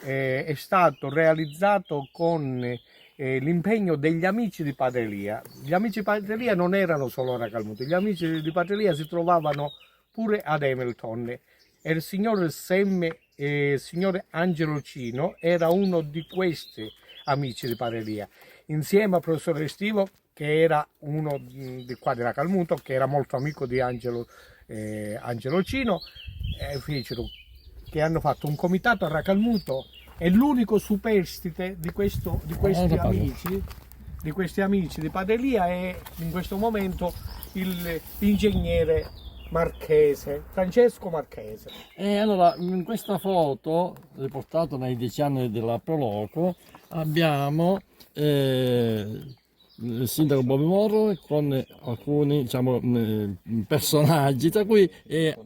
è stato realizzato con l'impegno degli amici di Padre Elia. Gli amici di Padre Elia non erano solo a Racalmuto, gli amici di Padre Elia si trovavano pure ad Hamilton e il signor Semme e il signore Angelo Cino era uno di questi amici di Padre Elia, insieme al professore Estivo, che era uno di qua di Racalmuto, che era molto amico di Angelo Cino, fecero che hanno fatto un comitato a Racalmuto. È l'unico superstite di questi amici di Padre Elia è in questo momento l'ingegnere Marchese, Francesco Marchese. E allora, in questa foto, riportata nei 10 anni della Proloco, abbiamo il sindaco Bobby Morro con alcuni, diciamo, personaggi, tra cui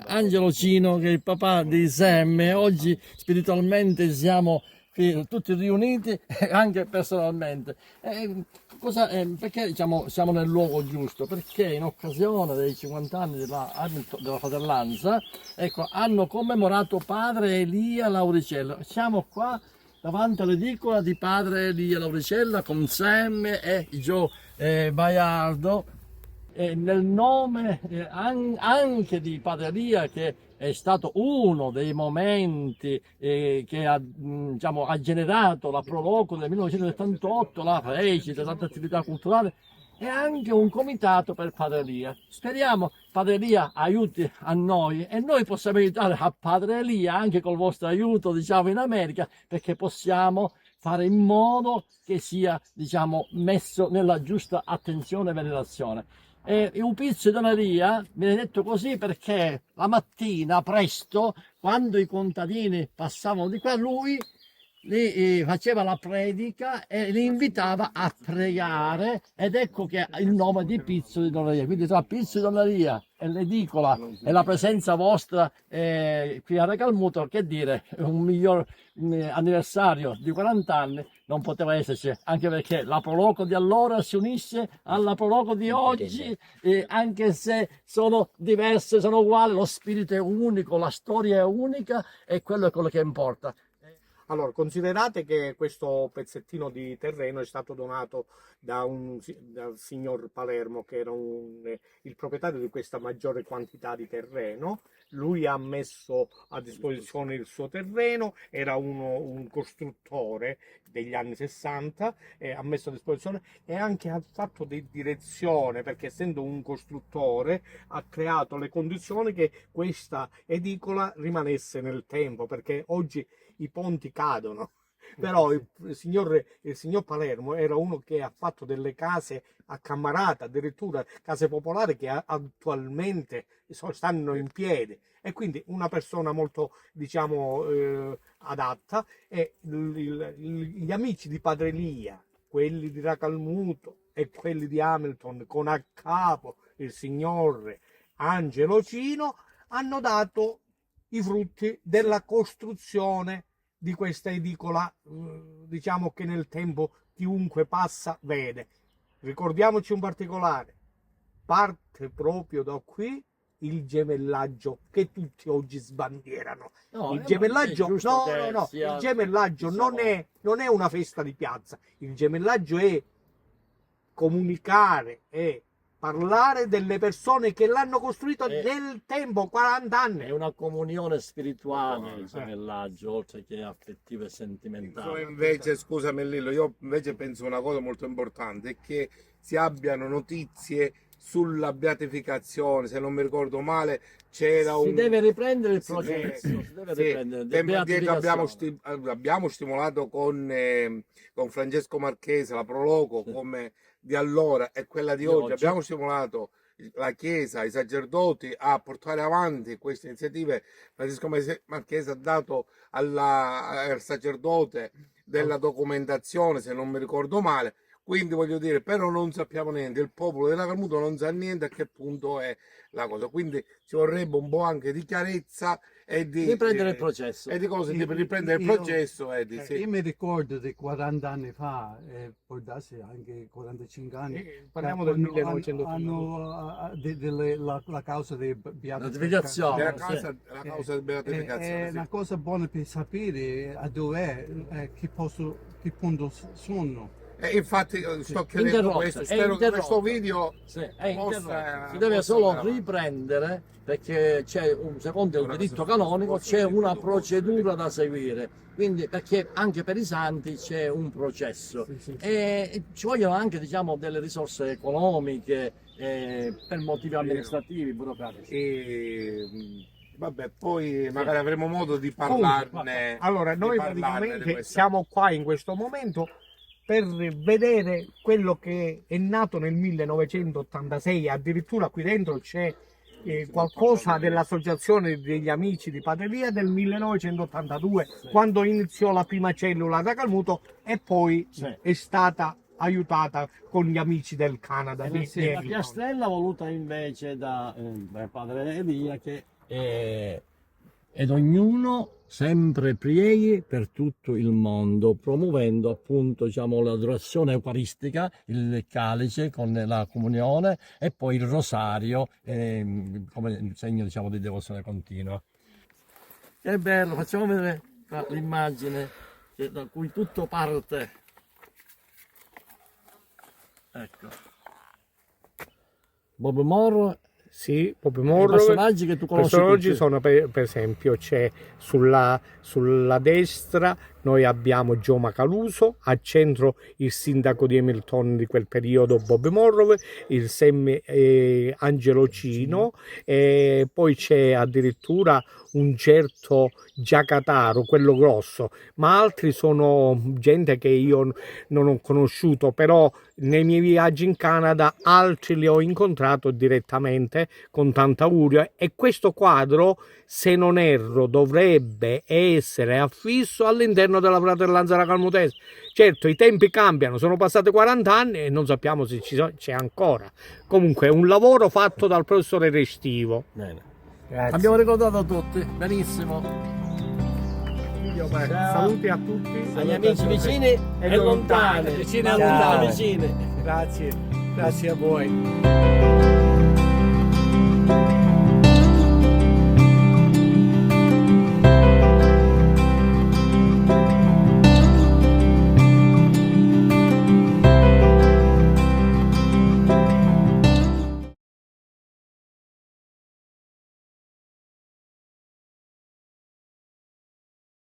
Angelo Cino, che è il papà di Sam, e oggi spiritualmente siamo qui tutti riuniti, anche personalmente. Perché diciamo, siamo nel luogo giusto? Perché in occasione dei 50 anni della fratellanza, ecco, hanno commemorato padre Elia Lauricella. Siamo qua davanti all'edicola di padre Elia Lauricella con Sam e Joe Baiardo, nel nome anche di padre Elia, che è stato uno dei momenti che ha, diciamo, ha generato la Proloco del 1978, la recita, tante attività culturali, e anche un comitato per Padre Elia. Speriamo Padre Elia aiuti a noi e noi possiamo aiutare a Padre Elia anche col vostro aiuto, diciamo, in America, perché possiamo fare in modo che sia, diciamo, messo nella giusta attenzione e venerazione. E un pizzo di donaria viene detto così perché la mattina presto, quando i contadini passavano di qua, lui li faceva la predica e li invitava a pregare, ed ecco che il nome di Pizzo di Donaria. Quindi tra Pizzo di Donaria e l'edicola e la presenza vostra qui a Recalmuto, che dire, un miglior anniversario di 40 anni non poteva esserci, anche perché la Proloco di allora si unisce alla Proloco di oggi, anche se sono diverse, sono uguali, lo spirito è unico, la storia è unica e quello è quello che importa. Allora, considerate che questo pezzettino di terreno è stato donato dal signor Palermo, che era il proprietario di questa maggiore quantità di terreno. Lui ha messo a disposizione il suo terreno, era un costruttore degli anni 60, ha messo a disposizione e anche ha fatto di direzione, perché essendo un costruttore ha creato le condizioni che questa edicola rimanesse nel tempo, perché oggi i ponti cadono. Però il signor Palermo era uno che ha fatto delle case a Cammarata, addirittura case popolari che attualmente stanno in piedi, e quindi una persona molto, diciamo, adatta. E gli amici di Padre Elia, quelli di Racalmuto e quelli di Hamilton, con a capo il signor Angelo Cino, hanno dato i frutti della costruzione di questa edicola, diciamo che nel tempo chiunque passa vede. Ricordiamoci un particolare: parte proprio da qui il gemellaggio che tutti oggi sbandierano. No, Il ma è gemellaggio, giusto no, no, che no, il sia, gemellaggio diciamo, non è una festa di piazza. Il gemellaggio è comunicare e parlare delle persone che l'hanno costruito è, nel tempo, 40 è anni. una comunione spirituale il gemellaggio, oltre che affettiva e sentimentale. Invece, scusami Lillo, io invece penso una cosa molto importante, è che si abbiano notizie sulla beatificazione. Se non mi ricordo male c'era Si un... deve riprendere il Sì, processo, si deve sì. riprendere di Tempo addietro beatificazione. abbiamo stimolato con Francesco Marchese la Proloco come di allora e quella di Di oggi. oggi. Abbiamo stimolato la Chiesa, i sacerdoti a portare avanti queste iniziative. Francesco Marchese ha dato al sacerdote della documentazione, se non mi ricordo male. Quindi voglio dire, però non sappiamo niente, il popolo della Calmuto non sa niente a che punto è la cosa, quindi ci vorrebbe un po' anche di chiarezza e di Riprendere il processo. e di cose di riprendere il Io- processo e di sì. Io mi ricordo di 40 anni fa, può darsi anche 45 anni, Parliamo del quando 1982. la causa di Beatificazione. La causa di beatificazione, È sì. una cosa buona per sapere a dov'è, che punto sono. E infatti sto chiedendo Interrotta, questo, è spero che interrotta. questo video Sì, è possa- interrotto. Si deve possa solo andare avanti. riprendere perché c'è secondo il diritto canonico c'è una procedura da seguire. Quindi perché anche per i santi c'è un processo e ci vogliono anche diciamo delle risorse economiche per motivi amministrativi, burocratici. Vabbè, poi magari avremo modo di parlarne. Allora, di noi parlarne di praticamente questa- siamo qua in questo momento per vedere quello che è nato nel 1986, addirittura qui dentro c'è qualcosa dell'Associazione degli Amici di Padre del 1982, quando iniziò la prima cellula da Calmuto e poi Sì. è stata aiutata con gli Amici del Canada. La piastrella voluta invece da padre Elia che ed ognuno sempre preghi per tutto il mondo, promuovendo appunto diciamo, l'adorazione eucaristica, il calice con la comunione e poi il rosario come segno diciamo, di devozione continua. Che bello, facciamo vedere l'immagine da cui tutto parte. Ecco. Bob Moro. Sì, proprio I Morro. personaggi che tu conosci personaggi tutti. sono per esempio c'è sulla destra noi abbiamo Gio Macaluso, a centro il sindaco di Hamilton di quel periodo Bob Morrow, il Sem Angelo Cino e poi c'è addirittura un certo Giacataro, quello grosso, ma altri sono gente che io non ho conosciuto, però nei miei viaggi in Canada altri li ho incontrato direttamente con tanta augurio e questo quadro, se non erro, dovrebbe essere affisso all'interno della fratellanza della Calmutese. Certo, i tempi cambiano, sono passati 40 anni e non sappiamo se c'è ancora. Comunque è un lavoro fatto dal professore Restivo. Bene. Grazie. Abbiamo ricordato tutti, benissimo. Saluti a tutti. Agli amici vicini e lontani, vicini e Ciao. lontani vicini. Grazie a voi.